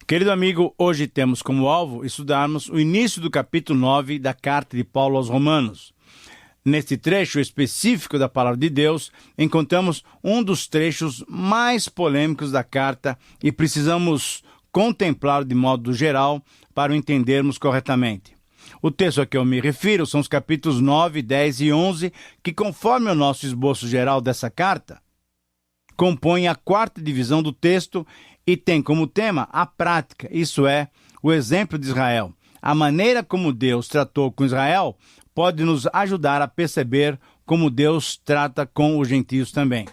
Querido amigo, hoje temos como alvo estudarmos o início do capítulo 9 da carta de Paulo aos Romanos. Neste trecho específico da Palavra de Deus, encontramos um dos trechos mais polêmicos da carta e precisamos contemplá-lo de modo geral para o entendermos corretamente. O texto a que eu me refiro são os capítulos 9, 10 e 11, que, conforme o nosso esboço geral dessa carta, compõem a quarta divisão do texto e tem como tema a prática, isso é, o exemplo de Israel. A maneira como Deus tratou com Israel pode nos ajudar a perceber como Deus trata com os gentios também.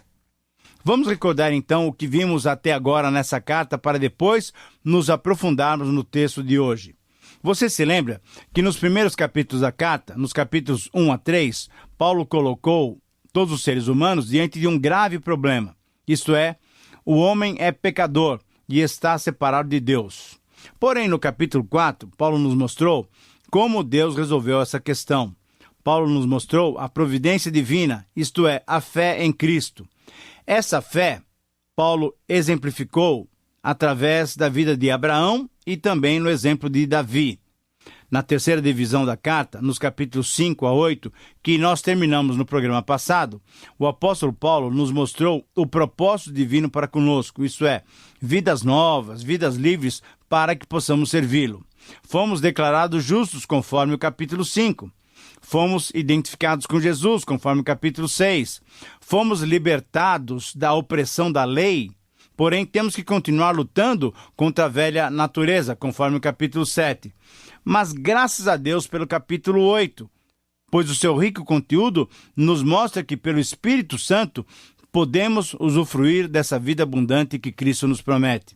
Vamos recordar então o que vimos até agora nessa carta para depois nos aprofundarmos no texto de hoje. Você se lembra que nos primeiros capítulos da carta, nos capítulos 1 a 3, Paulo colocou todos os seres humanos diante de um grave problema. Isto é, o homem é pecador e está separado de Deus. Porém, no capítulo 4, Paulo nos mostrou como Deus resolveu essa questão. Paulo nos mostrou a providência divina, isto é, a fé em Cristo. Essa fé, Paulo exemplificou através da vida de Abraão e também no exemplo de Davi. Na terceira divisão da carta, nos capítulos 5 a 8, que nós terminamos no programa passado, o apóstolo Paulo nos mostrou o propósito divino para conosco, isto é, vidas novas, vidas livres para que possamos servi-lo. Fomos declarados justos conforme o capítulo 5. Fomos identificados com Jesus, conforme o capítulo 6. Fomos libertados da opressão da lei, porém temos que continuar lutando contra a velha natureza, conforme o capítulo 7. Mas graças a Deus pelo capítulo 8, pois o seu rico conteúdo nos mostra que pelo Espírito Santo podemos usufruir dessa vida abundante que Cristo nos promete.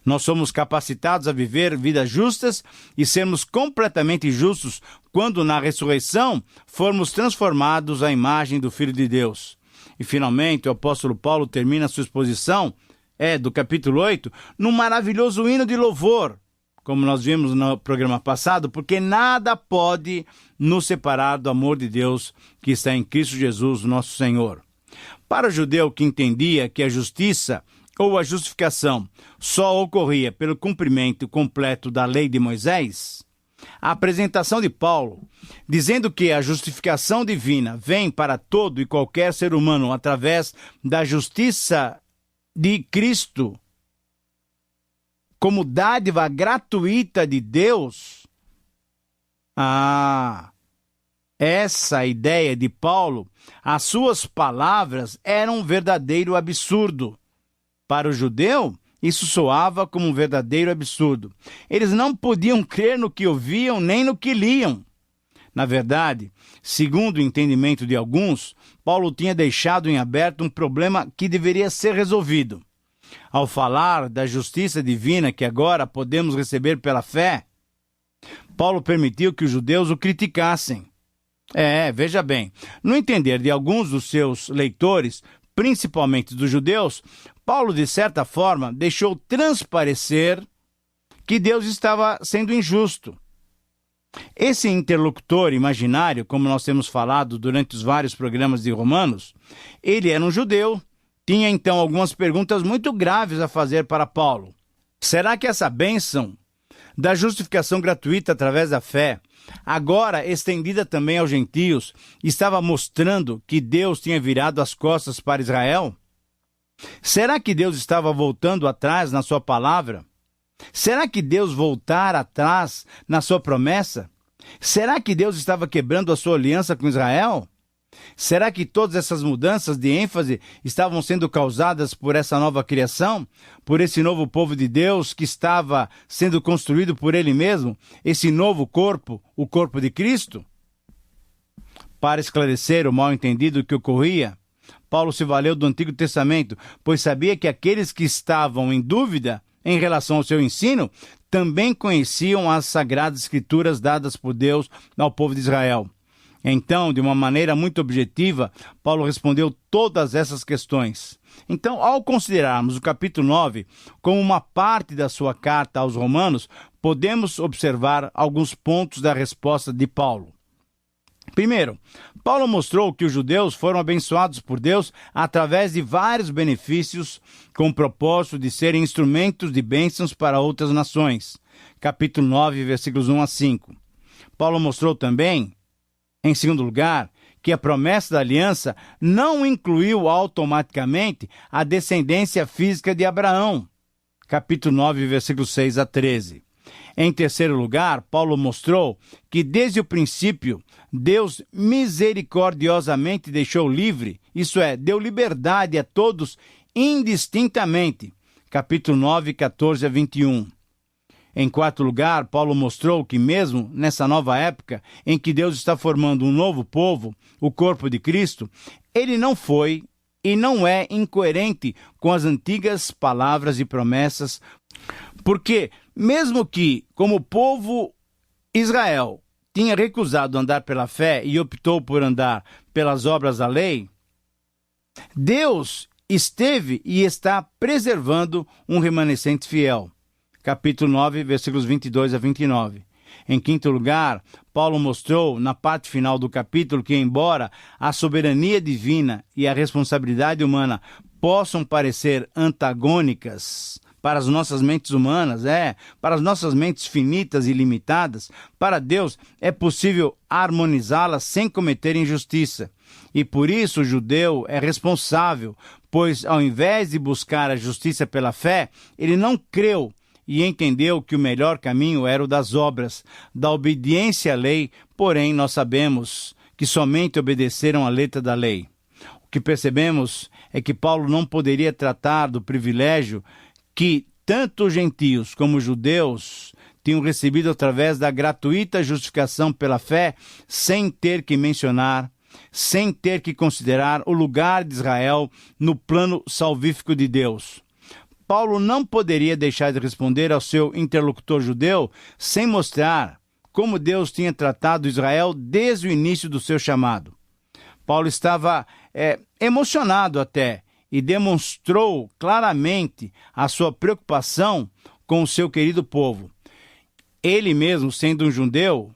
Nós somos capacitados a viver vidas justas e sermos completamente justos quando na ressurreição formos transformados à imagem do Filho de Deus. E finalmente o apóstolo Paulo termina sua exposição, do capítulo 8, num maravilhoso hino de louvor, como nós vimos no programa passado, porque nada pode nos separar do amor de Deus que está em Cristo Jesus, nosso Senhor. Para o judeu que entendia que a justiça ou a justificação só ocorria pelo cumprimento completo da lei de Moisés, a apresentação de Paulo, dizendo que a justificação divina vem para todo e qualquer ser humano através da justiça de Cristo, como dádiva gratuita de Deus, essa ideia de Paulo, as suas palavras eram um verdadeiro absurdo. Para o judeu, isso soava como um verdadeiro absurdo. Eles não podiam crer no que ouviam nem no que liam. Na verdade, segundo o entendimento de alguns, Paulo tinha deixado em aberto um problema que deveria ser resolvido. Ao falar da justiça divina que agora podemos receber pela fé, Paulo permitiu que os judeus o criticassem. Veja bem, no entender de alguns dos seus leitores, principalmente dos judeus, Paulo, de certa forma, deixou transparecer que Deus estava sendo injusto. Esse interlocutor imaginário, como nós temos falado durante os vários programas de Romanos, ele era um judeu, tinha então algumas perguntas muito graves a fazer para Paulo. Será que essa bênção da justificação gratuita através da fé, agora estendida também aos gentios, estava mostrando que Deus tinha virado as costas para Israel? Será que Deus estava voltando atrás na sua palavra? Será que Deus voltara atrás na sua promessa? Será que Deus estava quebrando a sua aliança com Israel? Será que todas essas mudanças de ênfase estavam sendo causadas por essa nova criação? Por esse novo povo de Deus que estava sendo construído por Ele mesmo? Esse novo corpo, o corpo de Cristo? Para esclarecer o mal-entendido que ocorria, Paulo se valeu do Antigo Testamento, pois sabia que aqueles que estavam em dúvida em relação ao seu ensino também conheciam as Sagradas Escrituras dadas por Deus ao povo de Israel. Então, de uma maneira muito objetiva, Paulo respondeu todas essas questões. Então, ao considerarmos o capítulo 9 como uma parte da sua carta aos Romanos, podemos observar alguns pontos da resposta de Paulo. Primeiro, Paulo mostrou que os judeus foram abençoados por Deus através de vários benefícios, com o propósito de serem instrumentos de bênçãos para outras nações. Capítulo 9, versículos 1 a 5. Paulo mostrou também, em segundo lugar, que a promessa da aliança não incluiu automaticamente a descendência física de Abraão. Capítulo 9, versículos 6 a 13. Em terceiro lugar, Paulo mostrou que desde o princípio, Deus misericordiosamente deixou livre, isso é, deu liberdade a todos indistintamente. Capítulo 9, 14 a 21. Em quarto lugar, Paulo mostrou que mesmo nessa nova época em que Deus está formando um novo povo, o corpo de Cristo, ele não foi e não é incoerente com as antigas palavras e promessas, porque mesmo que, como povo, Israel tinha recusado andar pela fé e optou por andar pelas obras da lei, Deus esteve e está preservando um remanescente fiel. Capítulo 9, versículos 22 a 29. Em quinto lugar, Paulo mostrou, na parte final do capítulo, que embora a soberania divina e a responsabilidade humana possam parecer antagônicas para as nossas mentes humanas, para as nossas mentes finitas e limitadas, para Deus é possível harmonizá-las sem cometer injustiça. E por isso o judeu é responsável, pois ao invés de buscar a justiça pela fé, ele não creu e entendeu que o melhor caminho era o das obras, da obediência à lei, porém nós sabemos que somente obedeceram à letra da lei. O que percebemos é que Paulo não poderia tratar do privilégio que tanto os gentios como os judeus tinham recebido através da gratuita justificação pela fé, sem ter que mencionar, sem ter que considerar o lugar de Israel no plano salvífico de Deus. Paulo não poderia deixar de responder ao seu interlocutor judeu sem mostrar como Deus tinha tratado Israel desde o início do seu chamado. Paulo estava emocionado até e demonstrou claramente a sua preocupação com o seu querido povo. Ele mesmo, sendo um judeu,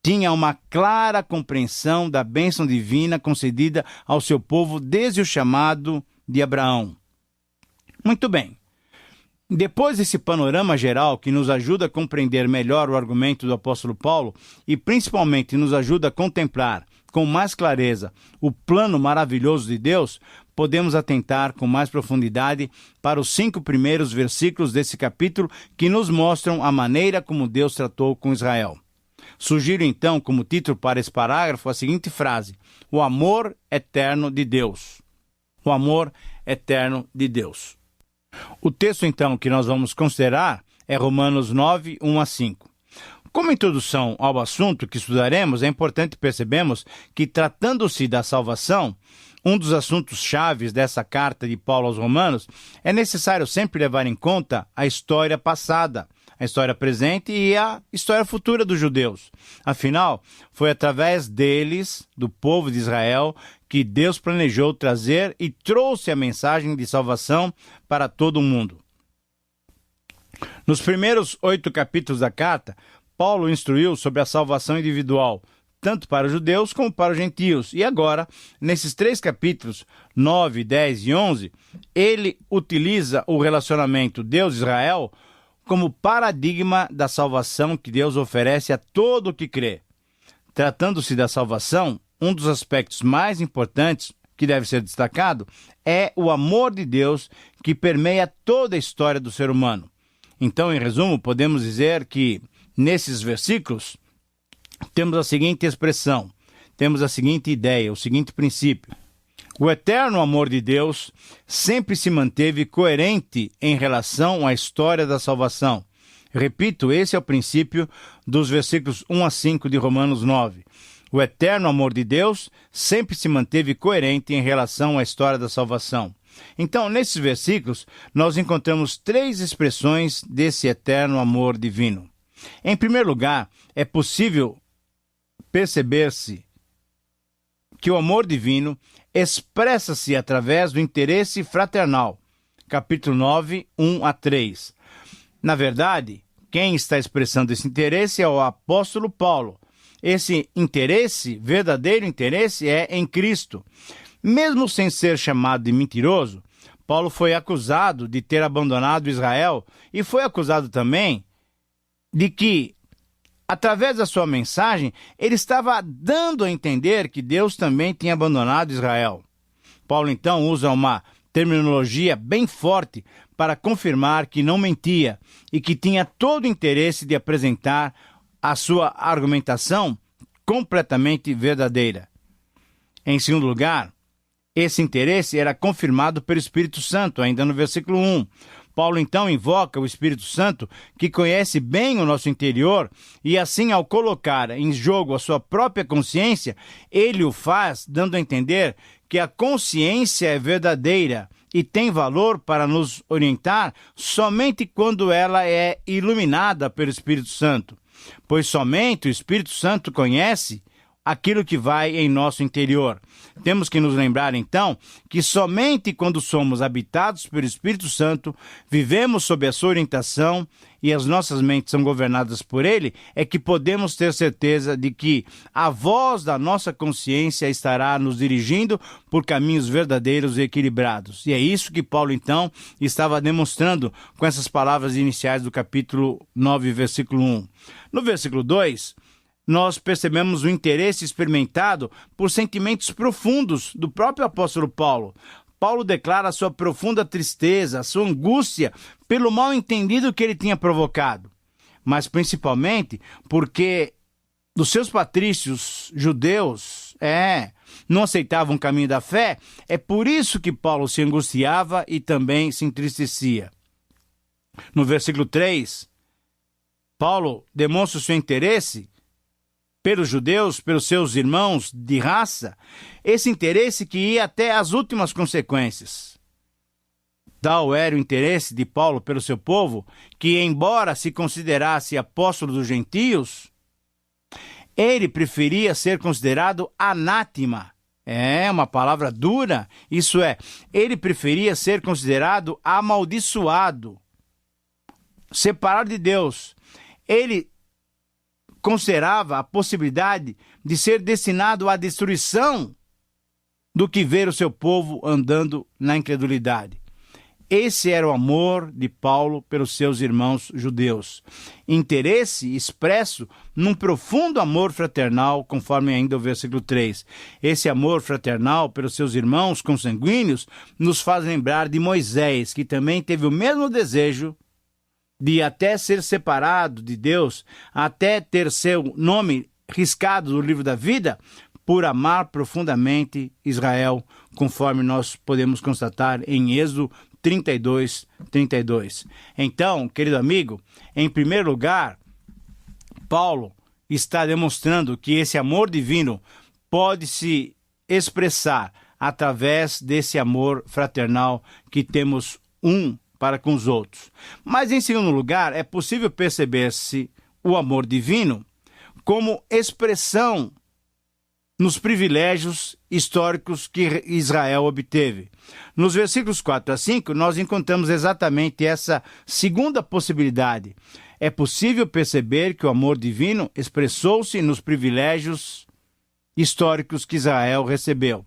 tinha uma clara compreensão da bênção divina concedida ao seu povo desde o chamado de Abraão. Muito bem. Depois desse panorama geral que nos ajuda a compreender melhor o argumento do apóstolo Paulo e principalmente nos ajuda a contemplar com mais clareza o plano maravilhoso de Deus, podemos atentar com mais profundidade para os 5 primeiros versículos desse capítulo que nos mostram a maneira como Deus tratou com Israel. Sugiro então como título para esse parágrafo a seguinte frase: o amor eterno de Deus. O amor eterno de Deus. O texto, então, que nós vamos considerar é Romanos 9, 1 a 5. Como introdução ao assunto que estudaremos, é importante percebermos que, tratando-se da salvação, um dos assuntos chaves dessa carta de Paulo aos Romanos, é necessário sempre levar em conta a história passada, a história presente e a história futura dos judeus. Afinal, foi através deles, do povo de Israel, que Deus planejou trazer e trouxe a mensagem de salvação para todo o mundo. Nos primeiros 8 capítulos da carta, Paulo instruiu sobre a salvação individual, tanto para os judeus como para os gentios. E agora, nesses 3 capítulos, 9, 10 e 11, ele utiliza o relacionamento Deus-Israel como paradigma da salvação que Deus oferece a todo o que crê. Tratando-se da salvação, um dos aspectos mais importantes que deve ser destacado é o amor de Deus que permeia toda a história do ser humano. Então, em resumo, podemos dizer que, nesses versículos, temos a seguinte expressão, temos a seguinte ideia, o seguinte princípio. O eterno amor de Deus sempre se manteve coerente em relação à história da salvação. Repito, esse é o princípio dos versículos 1 a 5 de Romanos 9. O eterno amor de Deus sempre se manteve coerente em relação à história da salvação. Então, nesses versículos, nós encontramos 3 expressões desse eterno amor divino. Em primeiro lugar, é possível perceber-se que o amor divino expressa-se através do interesse fraternal. Capítulo 9, 1 a 3. Na verdade, quem está expressando esse interesse é o apóstolo Paulo. esse interesse, verdadeiro interesse, é em Cristo. Mesmo sem ser chamado de mentiroso, Paulo foi acusado de ter abandonado Israel e foi acusado também de que, através da sua mensagem, ele estava dando a entender que Deus também tinha abandonado Israel. Paulo, então, usa uma terminologia bem forte para confirmar que não mentia e que tinha todo o interesse de apresentar a sua argumentação completamente verdadeira. Em segundo lugar, esse interesse era confirmado pelo Espírito Santo, ainda no versículo 1. Paulo então invoca o Espírito Santo, que conhece bem o nosso interior, e assim, ao colocar em jogo a sua própria consciência, ele o faz dando a entender que a consciência é verdadeira e tem valor para nos orientar somente quando ela é iluminada pelo Espírito Santo, pois somente o Espírito Santo conhece aquilo que vai em nosso interior. Temos que nos lembrar, então, que somente quando somos habitados pelo Espírito Santo, vivemos sob a sua orientação e as nossas mentes são governadas por ele, é que podemos ter certeza de que a voz da nossa consciência estará nos dirigindo por caminhos verdadeiros e equilibrados. E é isso que Paulo, então, estava demonstrando com essas palavras iniciais do capítulo 9, versículo 1. No versículo 2, nós percebemos o interesse experimentado por sentimentos profundos do próprio apóstolo Paulo. Paulo declara a sua profunda tristeza, a sua angústia pelo mal entendido que ele tinha provocado, mas principalmente porque os seus patrícios judeus não aceitavam o caminho da fé. É por isso que Paulo se angustiava e também se entristecia. No versículo 3, Paulo demonstra o seu interesse pelos judeus, pelos seus irmãos de raça, esse interesse que ia até as últimas consequências. Tal era o interesse de Paulo pelo seu povo, que, embora se considerasse apóstolo dos gentios, ele preferia ser considerado anátema. É uma palavra dura, isso é, ele preferia ser considerado amaldiçoado, separado de Deus. Ele considerava a possibilidade de ser destinado à destruição do que ver o seu povo andando na incredulidade. Esse era o amor de Paulo pelos seus irmãos judeus. Interesse expresso num profundo amor fraternal, conforme ainda o versículo 3. Esse amor fraternal pelos seus irmãos consanguíneos nos faz lembrar de Moisés, que também teve o mesmo desejo de até ser separado de Deus, até ter seu nome riscado do livro da vida, por amar profundamente Israel, conforme nós podemos constatar em Êxodo 32. Então, querido amigo, em primeiro lugar, Paulo está demonstrando que esse amor divino pode se expressar através desse amor fraternal que temos um para com os outros. Mas, em segundo lugar, é possível perceber-se o amor divino como expressão nos privilégios históricos que Israel obteve. Nos versículos 4 a 5, nós encontramos exatamente essa segunda possibilidade. É possível perceber que o amor divino expressou-se nos privilégios históricos que Israel recebeu.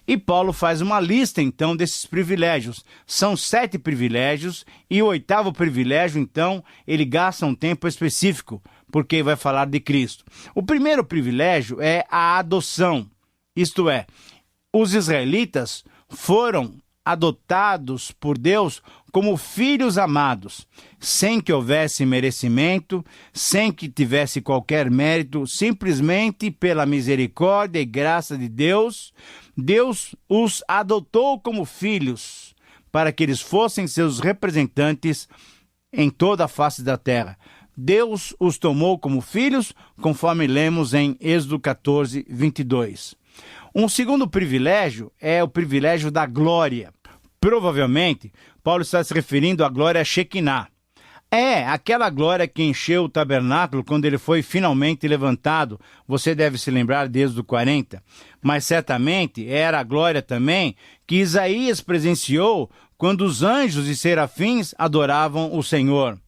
E Paulo faz uma lista, então, desses privilégios. São 7 privilégios, e o 8º privilégio, então, ele gasta um tempo específico, porque vai falar de Cristo. O primeiro privilégio é a adoção, isto é, os israelitas foram adotados por Deus como filhos amados, sem que houvesse merecimento, sem que tivesse qualquer mérito, simplesmente pela misericórdia e graça de Deus, Deus os adotou como filhos, para que eles fossem seus representantes em toda a face da terra. Deus os tomou como filhos, conforme lemos em Êxodo 14, 22. Um segundo privilégio é o privilégio da glória. Provavelmente, Paulo está se referindo à glória Shekinah. É aquela glória que encheu o tabernáculo quando ele foi finalmente levantado. Você deve se lembrar de Êxodo 40. Mas certamente era a glória também que Isaías presenciou quando os anjos e serafins adoravam o Senhor.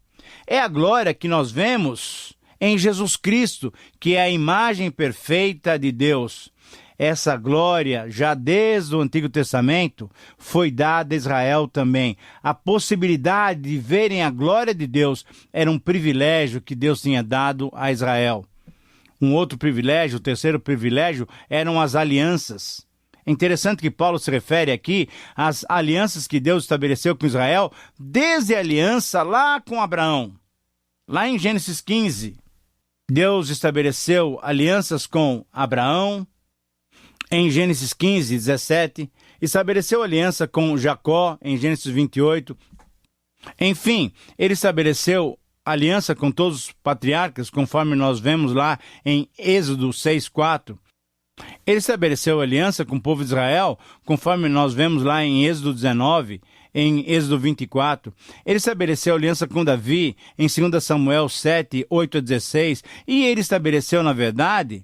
É a glória que nós vemos em Jesus Cristo, que é a imagem perfeita de Deus. Essa glória, já desde o Antigo Testamento, foi dada a Israel também. A possibilidade de verem a glória de Deus era um privilégio que Deus tinha dado a Israel. Um outro privilégio, o terceiro privilégio, eram as alianças. É interessante que Paulo se refere aqui às alianças que Deus estabeleceu com Israel, desde a aliança lá com Abraão. Lá em Gênesis 15, Deus estabeleceu alianças com Abraão. Em Gênesis 15, 17, estabeleceu aliança com Jacó, em Gênesis 28. Enfim, ele estabeleceu aliança com todos os patriarcas, conforme nós vemos lá em Êxodo 6:4. Ele estabeleceu aliança com o povo de Israel, conforme nós vemos lá em Êxodo 19, em Êxodo 24. Ele estabeleceu aliança com Davi, em 2 Samuel 7, 8-16. E ele estabeleceu, na verdade,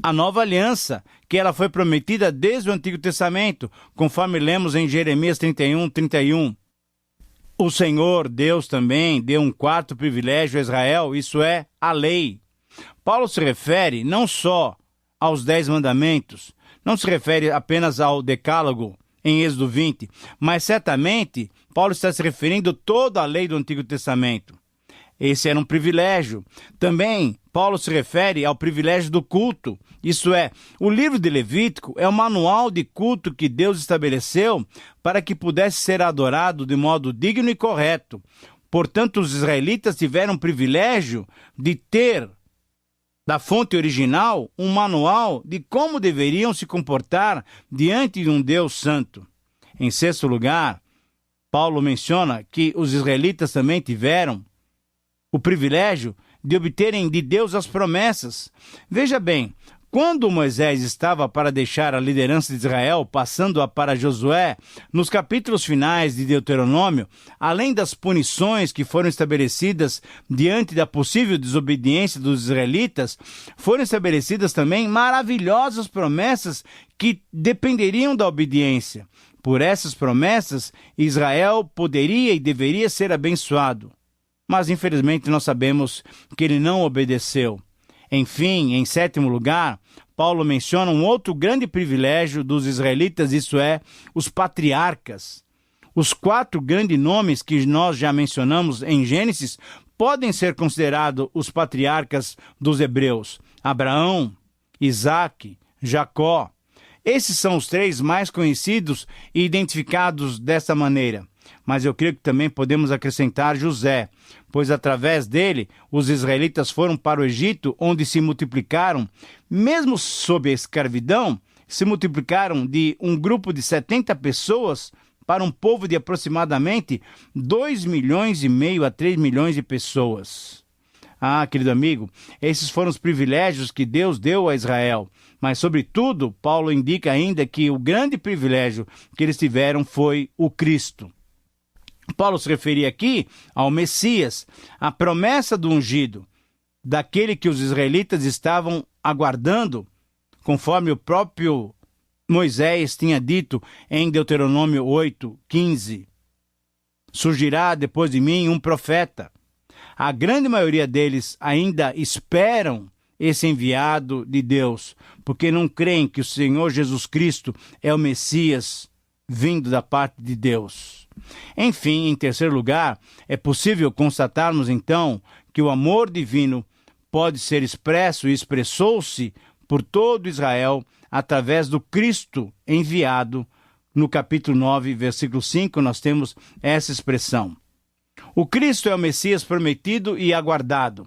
a nova aliança, que ela foi prometida desde o Antigo Testamento, conforme lemos em Jeremias 31, 31. O Senhor, Deus também, deu um quarto privilégio a Israel, isso é, a lei. Paulo se refere não só aos 10 mandamentos, não se refere apenas ao decálogo em Êxodo 20, mas certamente Paulo está se referindo a toda a lei do Antigo Testamento. Esse era um privilégio. Também Paulo se refere ao privilégio do culto. Isto é, o livro de Levítico é o manual de culto que Deus estabeleceu para que pudesse ser adorado de modo digno e correto. Portanto, os israelitas tiveram o privilégio de ter, da fonte original, um manual de como deveriam se comportar diante de um Deus santo. Em sexto lugar, Paulo menciona que os israelitas também tiveram o privilégio de obterem de Deus as promessas. Veja bem, quando Moisés estava para deixar a liderança de Israel, passando-a para Josué, nos capítulos finais de Deuteronômio, além das punições que foram estabelecidas diante da possível desobediência dos israelitas, foram estabelecidas também maravilhosas promessas que dependeriam da obediência. Por essas promessas, Israel poderia e deveria ser abençoado. Mas, infelizmente, nós sabemos que ele não obedeceu. Enfim, em sétimo lugar, Paulo menciona um outro grande privilégio dos israelitas, isso é, os patriarcas. Os 4 grandes nomes que nós já mencionamos em Gênesis podem ser considerados os patriarcas dos hebreus: Abraão, Isaque, Jacó. Esses são os 3 mais conhecidos e identificados dessa maneira. Mas eu creio que também podemos acrescentar José, pois através dele os israelitas foram para o Egito, onde se multiplicaram, mesmo sob a escravidão, se multiplicaram de um grupo de 70 pessoas para um povo de aproximadamente 2,5 milhões a 3 milhões de pessoas. Ah, querido amigo, esses foram os privilégios que Deus deu a Israel. Mas, sobretudo, Paulo indica ainda que o grande privilégio que eles tiveram foi o Cristo. Paulo se referia aqui ao Messias, a promessa do ungido, daquele que os israelitas estavam aguardando, conforme o próprio Moisés tinha dito em Deuteronômio 8:15. Surgirá depois de mim um profeta. A grande maioria deles ainda esperam esse enviado de Deus, porque não creem que o Senhor Jesus Cristo é o Messias vindo da parte de Deus. Enfim, em terceiro lugar, é possível constatarmos então que o amor divino pode ser expresso e expressou-se por todo Israel através do Cristo enviado. No capítulo 9, versículo 5, nós temos essa expressão. O Cristo é o Messias prometido e aguardado.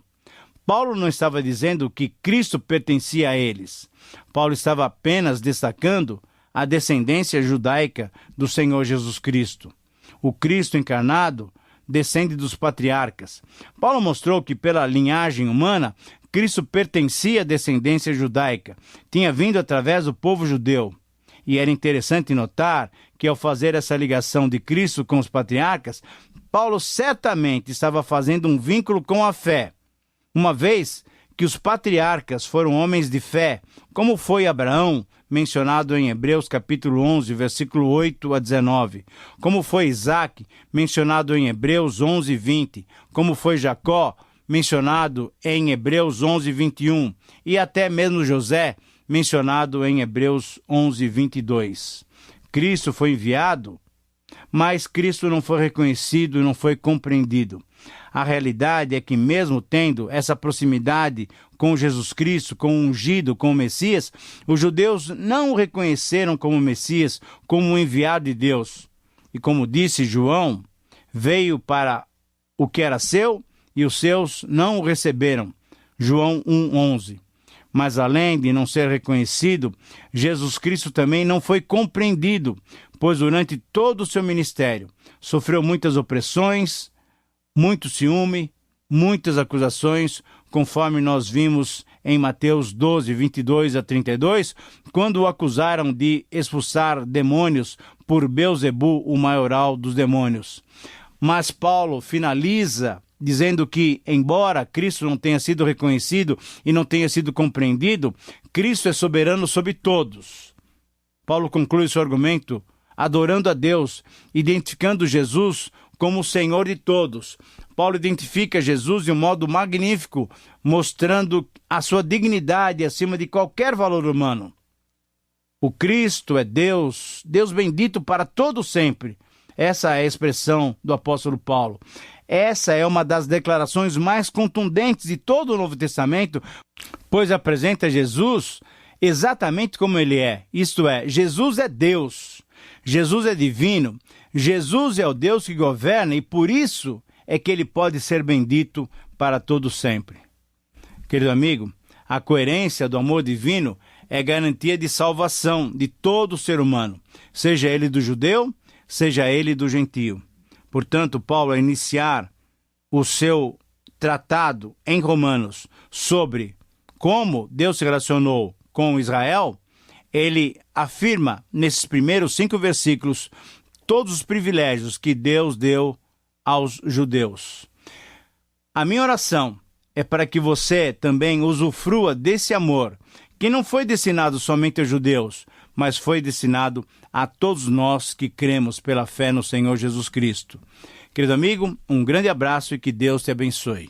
Paulo não estava dizendo que Cristo pertencia a eles. Paulo estava apenas destacando a descendência judaica do Senhor Jesus Cristo. O Cristo encarnado descende dos patriarcas. Paulo mostrou que pela linhagem humana, Cristo pertencia à descendência judaica, tinha vindo através do povo judeu. E era interessante notar que ao fazer essa ligação de Cristo com os patriarcas, Paulo certamente estava fazendo um vínculo com a fé, uma vez que os patriarcas foram homens de fé, como foi Abraão, mencionado em Hebreus capítulo 11, versículo 8-19, como foi Isaque, mencionado em Hebreus 11:20, como foi Jacó, mencionado em Hebreus 11, 21, e até mesmo José, mencionado em Hebreus 11, 22. Cristo foi enviado, mas Cristo não foi reconhecido e não foi compreendido. A realidade é que, mesmo tendo essa proximidade com Jesus Cristo, com o ungido, com o Messias, os judeus não o reconheceram como Messias, como o enviado de Deus. E como disse João, veio para o que era seu e os seus não o receberam. João 1:11. Mas além de não ser reconhecido, Jesus Cristo também não foi compreendido, pois durante todo o seu ministério sofreu muitas opressões, muito ciúme, muitas acusações, conforme nós vimos em Mateus 12, 22 a 32, quando o acusaram de expulsar demônios por Belzebu, o maioral dos demônios. Mas Paulo finaliza dizendo que, embora Cristo não tenha sido reconhecido e não tenha sido compreendido, Cristo é soberano sobre todos. Paulo conclui seu argumento adorando a Deus, identificando Jesus como o Senhor de todos. Paulo identifica Jesus de um modo magnífico, mostrando a sua dignidade acima de qualquer valor humano. O Cristo é Deus, Deus bendito para todo sempre. Essa é a expressão do apóstolo Paulo. Essa é uma das declarações mais contundentes de todo o Novo Testamento, pois apresenta Jesus exatamente como ele é. Isto é, Jesus é Deus, Jesus é divino, Jesus é o Deus que governa e por isso é que ele pode ser bendito para todo sempre. Querido amigo, a coerência do amor divino é garantia de salvação de todo ser humano, seja ele do judeu, seja ele do gentio. Portanto, Paulo, ao iniciar o seu tratado em Romanos sobre como Deus se relacionou com Israel, ele afirma nesses primeiros 5 versículos todos os privilégios que Deus deu aos judeus. A minha oração é para que você também usufrua desse amor, que não foi destinado somente aos judeus, mas foi destinado a todos nós que cremos pela fé no Senhor Jesus Cristo. Querido amigo, um grande abraço e que Deus te abençoe.